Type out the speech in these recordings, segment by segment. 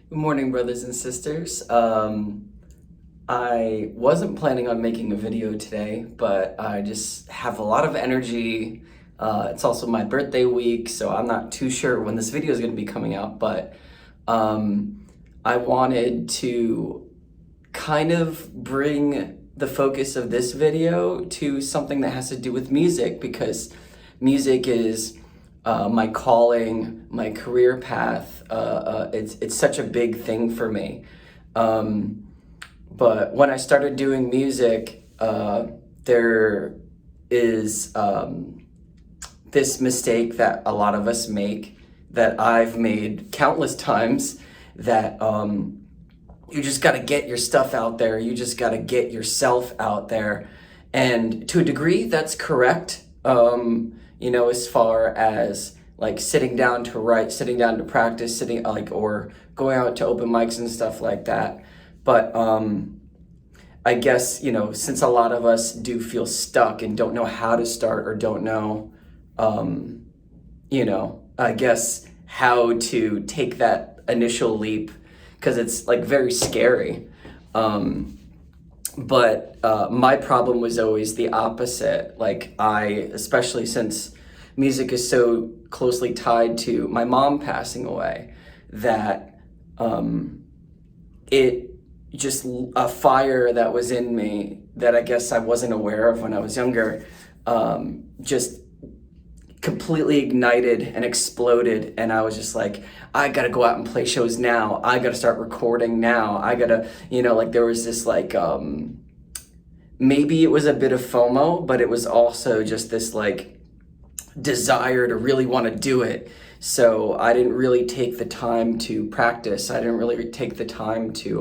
Good morning, brothers and sisters. I wasn't planning on making a video today, but I just have a lot of energy. It's also my birthday week, so I'm not too sure when this video is going to be coming out, but I wanted to kind of bring the focus of this video to something that has to do with music, because music is my calling, my career path. It's such a big thing for me. But when I started doing music, there is this mistake that a lot of us make, that I've made countless times, that you just got to get your stuff out there. You just got to get yourself out there. And to a degree, that's correct. As far as like sitting down to write, sitting down to practice, or going out to open mics and stuff like that. But I guess, since a lot of us do feel stuck and don't know how to start, or don't know, I guess how to take that initial leap, because it's like very scary. But my problem was always the opposite. Especially since music is so closely tied to my mom passing away, that it just a fire that was in me that I guess I wasn't aware of when I was younger, just completely ignited and exploded. And I was just like, I gotta go out and play shows now. I gotta start recording now. I gotta, there was this maybe it was a bit of FOMO, but it was also just this desire to really want to do it. So I didn't really take the time to practice. I didn't really take the time to,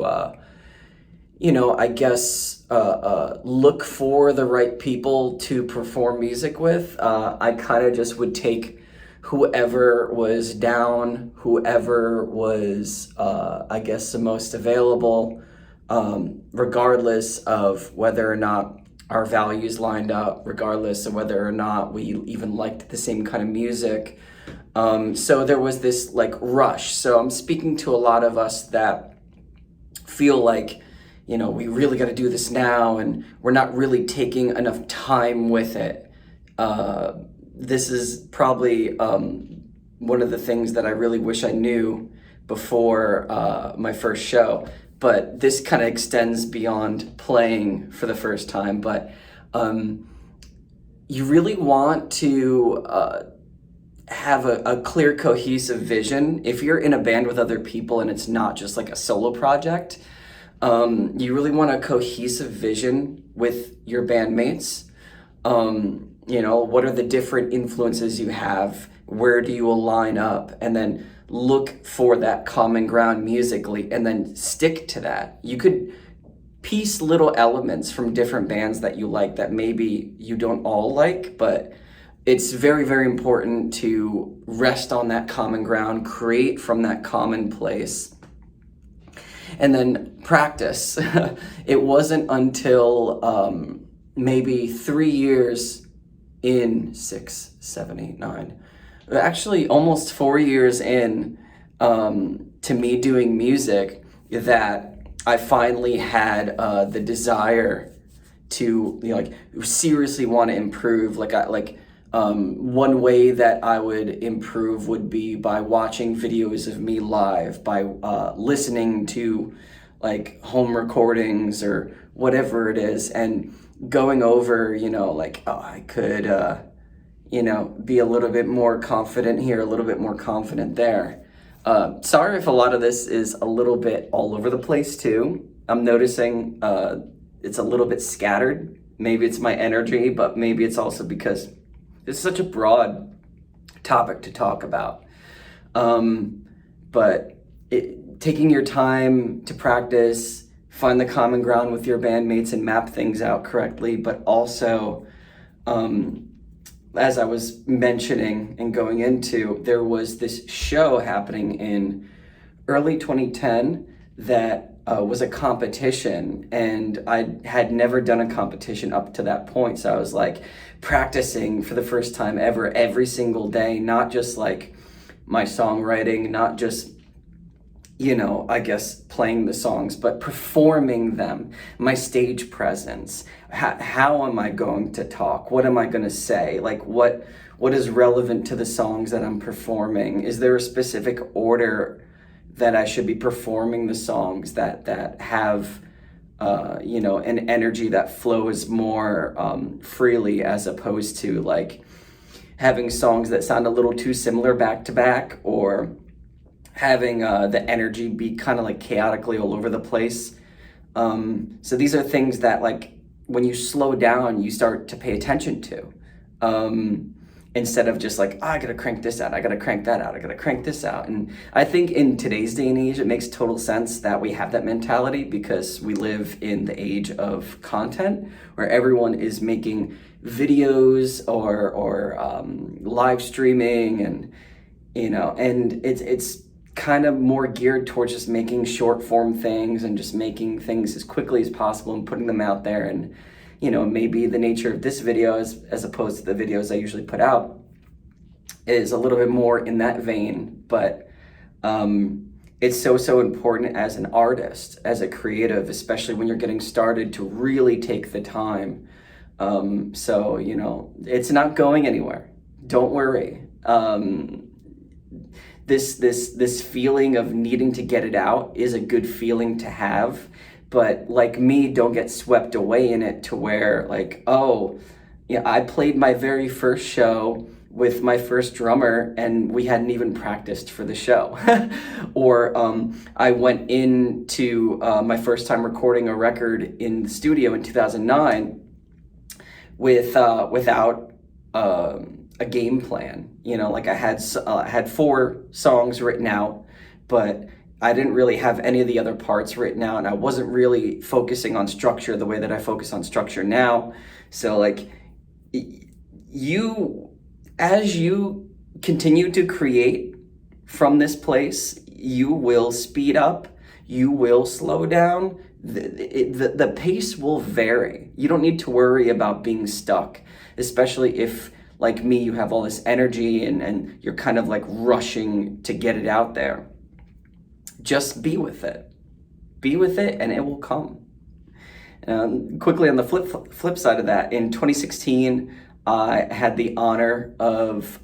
look for the right people to perform music with. I kind of just would take whoever was down, whoever was, the most available, regardless of whether or not our values lined up, regardless of whether or not we even liked the same kind of music. So there was this rush. So I'm speaking to a lot of us that feel like, we really got to do this now, and we're not really taking enough time with it. This is probably one of the things that I really wish I knew before my first show. But this kind of extends beyond playing for the first time. But you really want to have a clear, cohesive vision. If you're in a band with other people and it's not just like a solo project, you really want a cohesive vision with your bandmates. What are the different influences you have? Where do you align up? And then look for that common ground musically, and then stick to that. You could piece little elements from different bands that you like that maybe you don't all like, but it's very, very important to rest on that common ground, create from that common place, and then practice. It wasn't until maybe 3 years in, 6, 7, 8, 9, actually almost 4 years in to me doing music, that I finally had the desire to seriously want to improve. One way that I would improve would be by watching videos of me live, by listening to home recordings or whatever it is, and going over I could be a little bit more confident here, a little bit more confident there. Sorry if a lot of this is a little bit all over the place too. I'm noticing it's a little bit scattered. Maybe it's my energy, but maybe it's also because it's such a broad topic to talk about. Taking your time to practice, find the common ground with your bandmates and map things out correctly, but also, as I was mentioning and going into, there was this show happening in early 2010 that was a competition, and I had never done a competition up to that point. So I was practicing for the first time ever, every single day, not just my songwriting, not just I guess playing the songs, but performing them, my stage presence, how am I going to talk? What am I going to say? Like what is relevant to the songs that I'm performing? Is there a specific order that I should be performing the songs that have an energy that flows more freely, as opposed to like having songs that sound a little too similar back to back, or having the energy be kind of like chaotically all over the place. So these are things that, like, when you slow down, you start to pay attention to. Instead of just like, oh, I gotta crank this out, I gotta crank that out, I gotta crank this out. And I think in today's day and age, it makes total sense that we have that mentality, because we live in the age of content where everyone is making videos or live streaming, and and it's kind of more geared towards just making short form things and just making things as quickly as possible and putting them out there. And maybe the nature of this video, as opposed to the videos I usually put out, is a little bit more in that vein. But it's so important as an artist, as a creative, especially when you're getting started, to really take the time. So it's not going anywhere. Don't worry. This feeling of needing to get it out is a good feeling to have. But like me, don't get swept away in it to where like, oh, yeah, I played my very first show with my first drummer and we hadn't even practiced for the show. Or I went into my first time recording a record in the studio in 2009 without a game plan. Like I had 4 songs written out, but I didn't really have any of the other parts written out, and I wasn't really focusing on structure the way that I focus on structure now. So like, as you continue to create from this place, you will speed up, you will slow down, the pace will vary. You don't need to worry about being stuck, especially if, like me, you have all this energy and you're kind of like rushing to get it out there. Just be with it. Be with it and it will come. Quickly on the flip side of that, in 2016, I had the honor of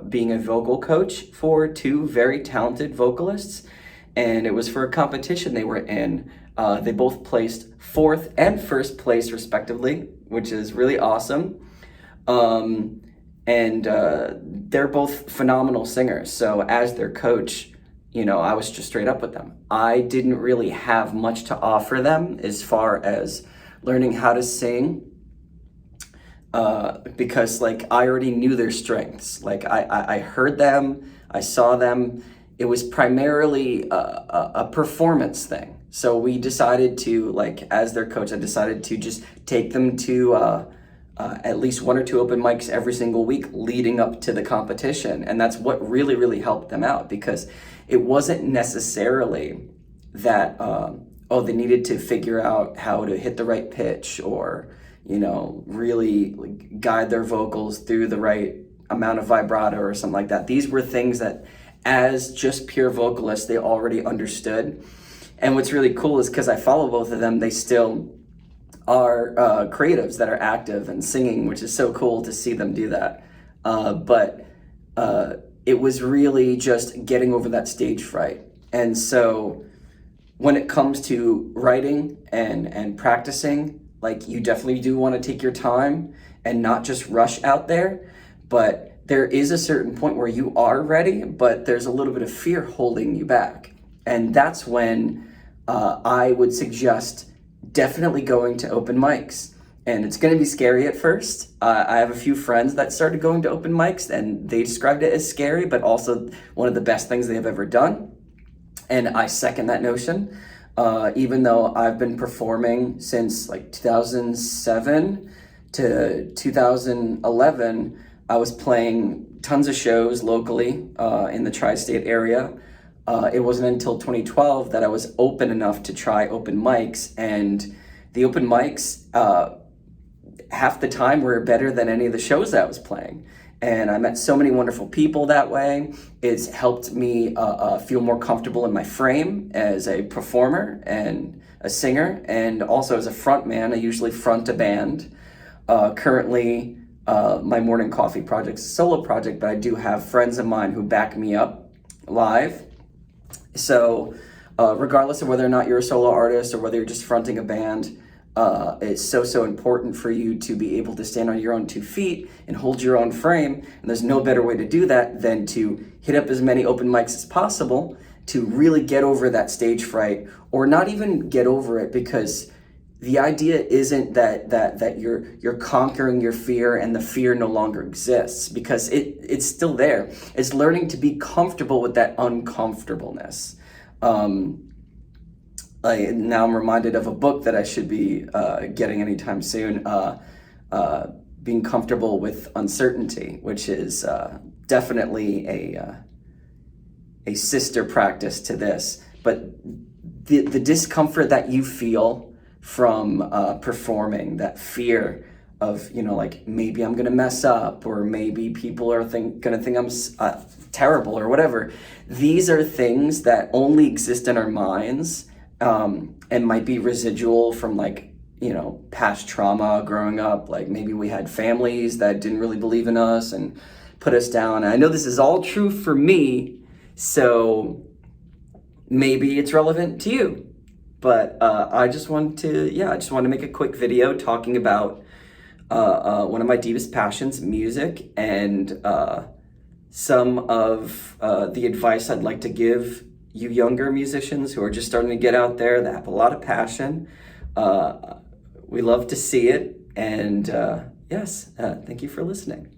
being a vocal coach for 2 very talented vocalists, and it was for a competition they were in. They both placed 4th and 1st place respectively, which is really awesome. And they're both phenomenal singers. So as their coach, I was just straight up with them. I didn't really have much to offer them as far as learning how to sing, because like I already knew their strengths. Like I heard them, I saw them. It was primarily a performance thing. So we decided to, like, as their coach, I decided to just take them to at least 1 or 2 open mics every single week leading up to the competition. And that's what really helped them out, because it wasn't necessarily that, they needed to figure out how to hit the right pitch, or, really like, guide their vocals through the right amount of vibrato or something like that. These were things that, as just pure vocalists, they already understood. And what's really cool is, because I follow both of them, they still are creatives that are active and singing, which is so cool to see them do that. But it was really just getting over that stage fright. And so when it comes to writing and practicing, like, you definitely do want to take your time and not just rush out there. But there is a certain point where you are ready, but there's a little bit of fear holding you back. And that's when I would suggest definitely going to open mics. And it's going to be scary at first. I have a few friends that started going to open mics, and they described it as scary, but also one of the best things they have ever done. And I second that notion. Even though I've been performing since like 2007 to 2011, I was playing tons of shows locally in the tri-state area. It wasn't until 2012 that I was open enough to try open mics, and the open mics, half the time, were better than any of the shows I was playing. And I met so many wonderful people that way. It's helped me feel more comfortable in my frame as a performer and a singer, and also as a front man. I usually front a band. Currently, my morning coffee project is a solo project, but I do have friends of mine who back me up live. So regardless of whether or not you're a solo artist or whether you're just fronting a band, it's so important for you to be able to stand on your own 2 feet and hold your own frame. And there's no better way to do that than to hit up as many open mics as possible to really get over that stage fright, or not even get over it, because the idea isn't that you're conquering your fear and the fear no longer exists, because it's still there. It's learning to be comfortable with that uncomfortableness. Now I'm reminded of a book that I should be getting anytime soon, Being Comfortable with Uncertainty, which is definitely a sister practice to this. But the discomfort that you feel from performing, that fear of, like, maybe I'm gonna mess up, or maybe people are gonna think I'm terrible or whatever. These are things that only exist in our minds, and might be residual from, like, past trauma growing up. Like, maybe we had families that didn't really believe in us and put us down. And I know this is all true for me, so maybe it's relevant to you. But I just wanted to make a quick video talking about one of my deepest passions, music, and some of the advice I'd like to give you younger musicians who are just starting to get out there, that have a lot of passion. We love to see it. And yes, thank you for listening.